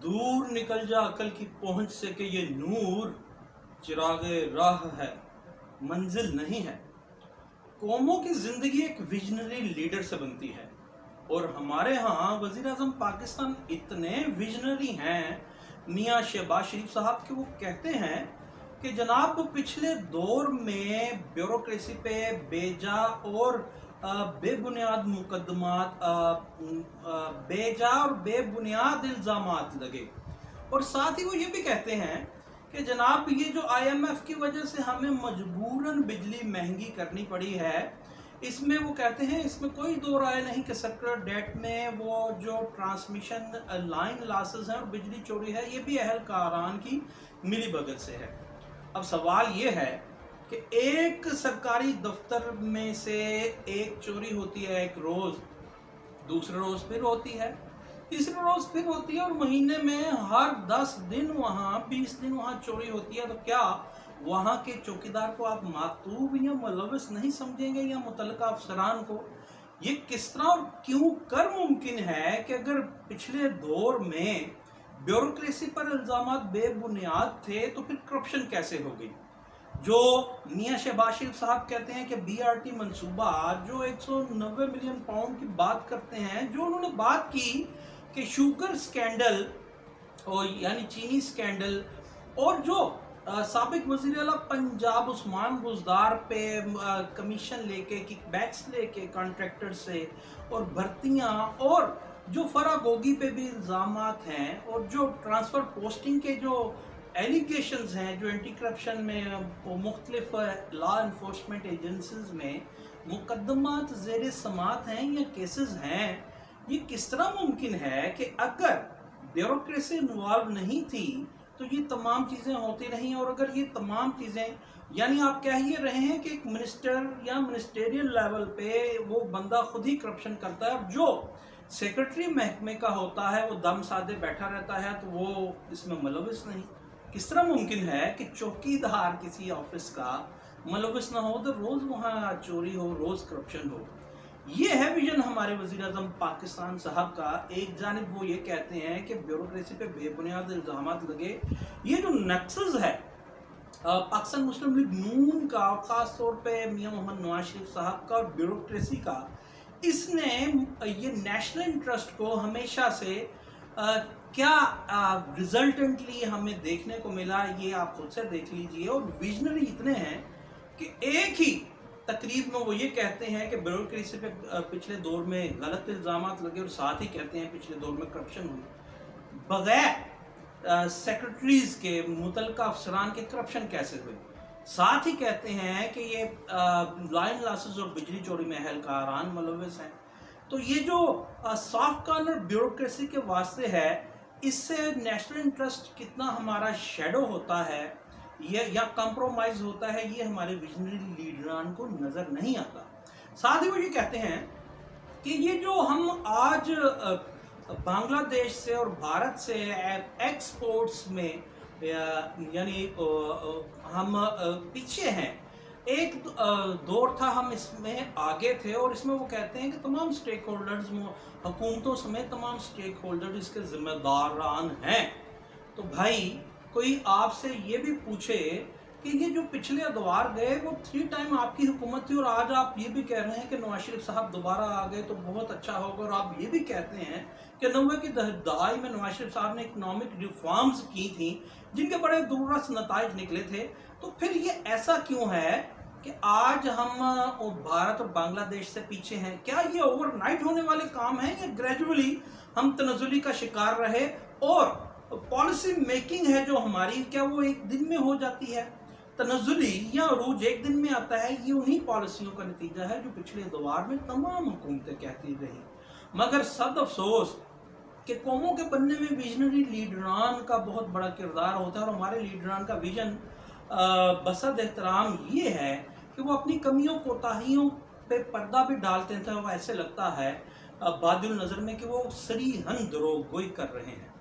दूर निकल जा अकल की पहुंच से कि ये नूर चिरागे राह है, मंजिल नहीं है। कौमों की जिंदगी एक विजनरी लीडर से बनती है और हमारे यहाँ वजीर आजम पाकिस्तान इतने विजनरी हैं मियाँ शहबाज शरीफ साहब के, वो कहते हैं कि जनाब पिछले दौर में ब्यूरोक्रेसी पे बेजा और बेबुनियाद मुकदमात, बेजा और बेबुनियाद इल्ज़ामात लगे। और साथ ही वो ये भी कहते हैं कि जनाब ये जो IMF की वजह से हमें मजबूरन बिजली महंगी करनी पड़ी है, इसमें वो कहते हैं इसमें कोई दो राय नहीं कि सर्कुलर डेट में वो जो ट्रांसमिशन लाइन लॉसेस हैं और बिजली चोरी है, ये भी अहलकारान की मिलीभगत से है। अब सवाल ये है कि एक सरकारी दफ्तर में से एक चोरी होती है एक रोज़, दूसरे रोज़ फिर होती है, तीसरे रोज़ फिर होती है, और महीने में हर 10 दिन वहाँ 20 दिन वहाँ चोरी होती है। तो क्या वहाँ के चौकीदार को आप मातूब या मुलविस नहीं समझेंगे या मुतल्लिका अफसरान को? ये किस तरह और क्यों कर मुमकिन है कि अगर पिछले दौर में ब्यूरोक्रेसी पर इल्ज़ाम बेबुनियाद थे तो फिर करप्शन कैसे हो गई? जो मियाँ शहबाज शरीफ साहब कहते हैं कि BRT मंसूबा जो 190 मिलियन पाउंड की बात करते हैं, जो उन्होंने बात की कि शुगर स्कैंडल और यानी चीनी स्कैंडल, और जो साबिक वज़ीर आला पंजाब उस्मान बुज़दार पे कमीशन लेके किकबैक्स लेके कॉन्ट्रैक्टर से, और भर्तियां, और जो फरागोगी पे भी इल्ज़ामात हैं, और जो ट्रांसफ़र पोस्टिंग के जो एलिगेशंस हैं, जो एंटी करप्शन में मुख्तलिफ लॉ इन्फोर्समेंट एजेंसीज में मुकदमात ज़ेर समात हैं या केसेस हैं, ये किस तरह मुमकिन है कि अगर ब्यूरोक्रेसी इन्वॉल्व नहीं थी तो ये तमाम चीज़ें होती नहीं? और अगर ये तमाम चीज़ें, यानी आप कह ही रहे हैं कि एक मिनिस्टर या मिनिस्टेरियल लेवल पे वो बंदा खुद ही करप्शन करता है और जो सेक्रेटरी महकमे का होता है वो दम साधे बैठा रहता है, तो वो इसमें मुलविस नहीं? किस तरह मुमकिन है कि चौकीदार किसी ऑफिस का मुलविस ना हो तो रोज़ वहाँ चोरी हो, रोज़ करप्शन हो? ये है विजन हमारे वज़ीर आज़म पाकिस्तान साहब का। एक जानिब वो ये कहते हैं कि ब्यूरोक्रेसी पे बेबुनियाद इल्ज़ामात लगे। ये जो नक्सस है पाकिस्तान मुस्लिम लीग नून का, ख़ास तौर पे मियाँ मोहम्मद नवाज शरीफ साहब का और ब्यूरोक्रेसी का, इसने ये नेशनल इंटरेस्ट को हमेशा से क्या रिजल्टेंटली हमें देखने को मिला, ये आप खुद से देख लीजिए। और विजनरी इतने हैं कि एक ही तकरीब में वो ये कहते हैं कि ब्यूरोक्रेसी पे पिछले दौर में गलत इल्ज़ामात लगे, और साथ ही कहते हैं पिछले दौर में करप्शन हुई। बगैर सेक्रेटरीज के, मुतल्लिका अफसरान के करप्शन कैसे हुए? साथ ही कहते हैं कि ये लाइन लॉसेस और बिजली चोरी में अहलकारान मुलविस हैं। तो ये जो सॉफ्ट कॉर्नर ब्यूरोक्रेसी के वास्ते है, इससे नेशनल इंटरेस्ट कितना हमारा शेडो होता है ये या कंप्रोमाइज होता है, ये हमारे विजनरी लीडरान को नज़र नहीं आता। साथ ही वो ये कहते हैं कि ये जो हम आज बांग्लादेश से और भारत से एक्सपोर्ट्स में यानी हम पीछे हैं, एक दौर था हम इसमें आगे थे, और इसमें वो कहते हैं कि तमाम स्टेक होल्डर्स, हुकूमतों समेत तमाम स्टेक होल्डर इसके ज़िम्मेदारान हैं। तो भाई कोई आपसे ये भी पूछे कि ये जो पिछले अदवार गए वो 3 टाइम आपकी हुकूमत थी, और आज आप ये भी कह रहे हैं कि नवाज शरीफ साहब दोबारा आ गए तो बहुत अच्छा होगा, और आप ये भी कहते हैं कि 90 की दहाई में नवाज शरीफ साहब ने इकनॉमिक रिफॉर्म्स की थी जिनके बड़े दूरदर्श नताइज निकले थे। तो फिर ये ऐसा क्यों है कि आज हम भारत और बांग्लादेश से पीछे हैं? क्या ये ओवरनाइट होने वाले काम हैं या ग्रेजुअली हम तनज़ुली का शिकार रहे, और पॉलिसी मेकिंग है जो हमारी, क्या वो एक दिन में हो जाती है? तनज़ुली या अरूज एक दिन में आता है? ये उन्हीं पॉलिसियों का नतीजा है जो पिछले दौर में तमाम हुकूमतें कहती रही। मगर सद अफसोस कि कौमों के बनने में विजनरी लीडरान का बहुत बड़ा किरदार होता है, और हमारे लीडरान का विजन बसद एहतराम ये है कि वो अपनी कमियों कोताहियों पे पर्दा भी डालते हैं, तो ऐसे लगता है बादिल नज़र में कि वो सरीहन दरोगोई कर रहे हैं।